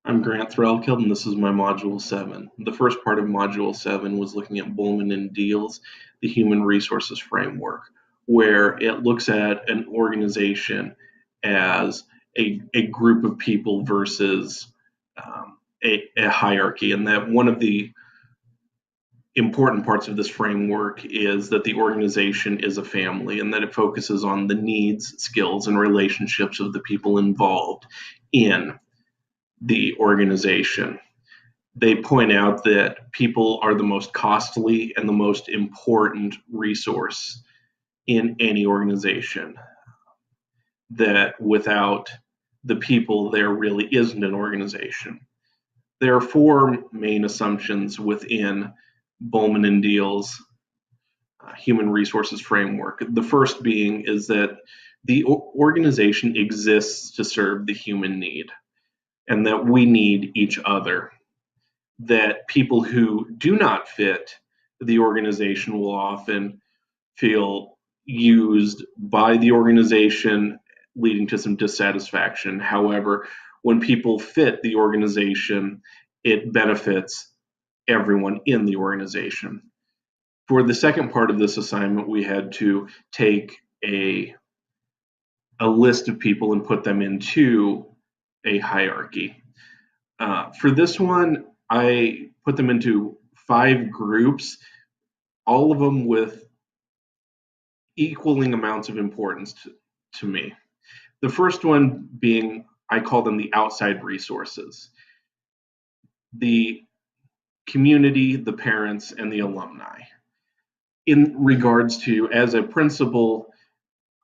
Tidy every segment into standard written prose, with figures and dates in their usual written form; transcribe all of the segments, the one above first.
I'm Grant Threlkeld, and this is my Module 7. The first part of Module 7 was looking at Bowman and Deal's the Human Resources Framework, where it looks at an organization as a group of people versus a hierarchy, and that one of the important parts of this framework is that the organization is a family and that it focuses on the needs, skills, and relationships of the people involved in the organization. They point out that people are the most costly and the most important resource in any organization, that without the people, there really isn't an organization. There are four main assumptions within Bowman and Deal's human resources framework. The first being is that the organization exists to serve the human need and that we need each other. That people who do not fit the organization will often feel used by the organization, leading to some dissatisfaction. However, when people fit the organization, it benefits everyone in the organization. For the second part of this assignment, we had to take a list of people and put them into a hierarchy. For this one, I put them into 5 groups, all of them with equaling amounts of importance to me. The first one being, I call them the outside resources. The community, the parents, and the alumni. In regards to, as a principal,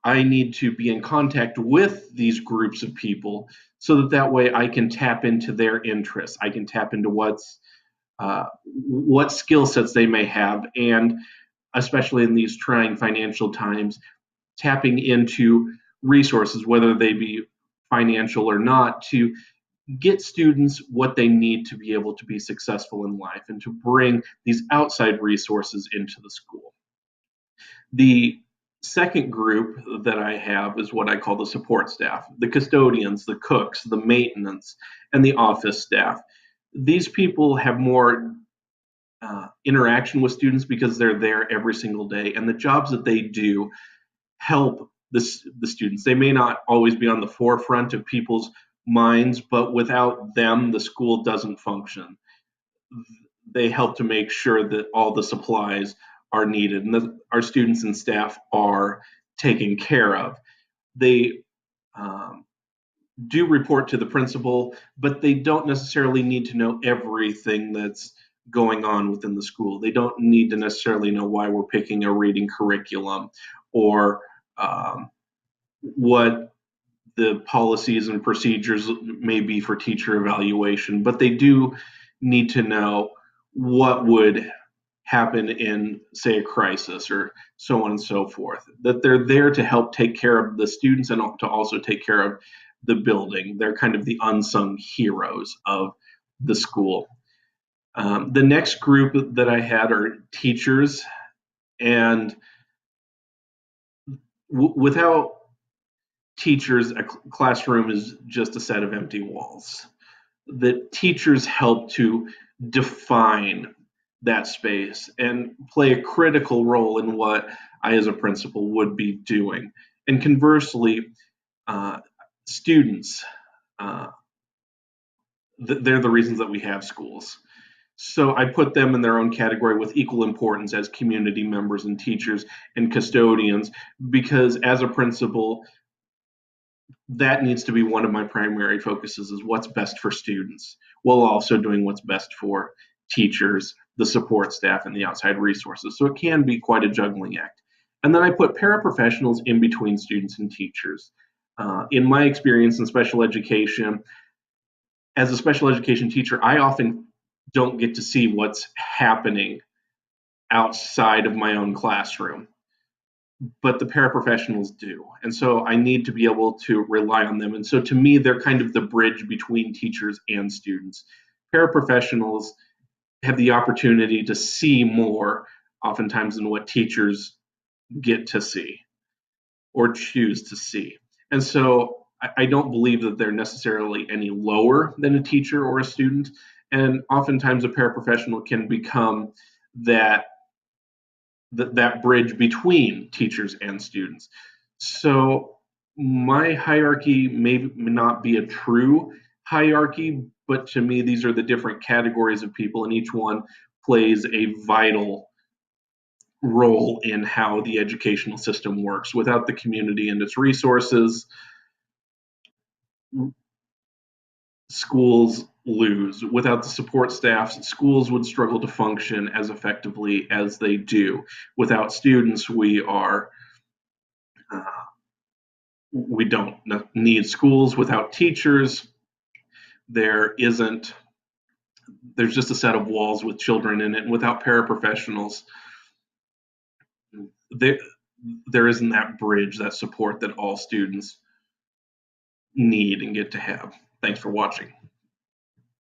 I need to be in contact with these groups of people so that way I can tap into their interests. I can tap into what skill sets they may have, and especially in these trying financial times, tapping into resources, whether they be financial or not, to get students what they need to be able to be successful in life and to bring these outside resources into the school. The second group that I have is what I call the support staff, the custodians, the cooks, the maintenance, and the office staff. These people have more interaction with students because they're there every single day, and the jobs that they do help the students. They may not always be on the forefront of people's minds, but without them, the school doesn't function. They help to make sure that all the supplies are needed and that our students and staff are taken care of. They do report to the principal, but they don't necessarily need to know everything that's going on within the school. They don't need to necessarily know why we're picking a reading curriculum or what the policies and procedures may be for teacher evaluation, but they do need to know what would happen in, say, a crisis or so on and so forth. That they're there to help take care of the students and to also take care of the building. They're kind of the unsung heroes of the school. The next group that I had are teachers, and without teachers, a classroom is just a set of empty walls. The teachers help to define that space and play a critical role in what I, as a principal, would be doing. And conversely, students, they're the reasons that we have schools. So I put them in their own category with equal importance as community members and teachers and custodians, because as a principal, that needs to be one of my primary focuses, is what's best for students, while also doing what's best for teachers, the support staff, and the outside resources. So it can be quite a juggling act. And then I put paraprofessionals in between students and teachers. In my experience in special education, as a special education teacher, I often don't get to see what's happening outside of my own classroom, but the paraprofessionals do. And so I need to be able to rely on them. And so to me, they're kind of the bridge between teachers and students. Paraprofessionals have the opportunity to see more oftentimes than what teachers get to see or choose to see. And so I don't believe that they're necessarily any lower than a teacher or a student. And oftentimes a paraprofessional can become that that bridge between teachers and students. So my hierarchy may not be a true hierarchy, but to me, these are the different categories of people, and each one plays a vital role in how the educational system works. Without the community and its resources, schools lose. Without the support staffs, schools would struggle to function as effectively as they do. Without students, uh, we don't need schools. Without teachers, there isn't there's just a set of walls with children in it. And without paraprofessionals, there there isn't that bridge, that support that all students need and get to have. Thanks for watching.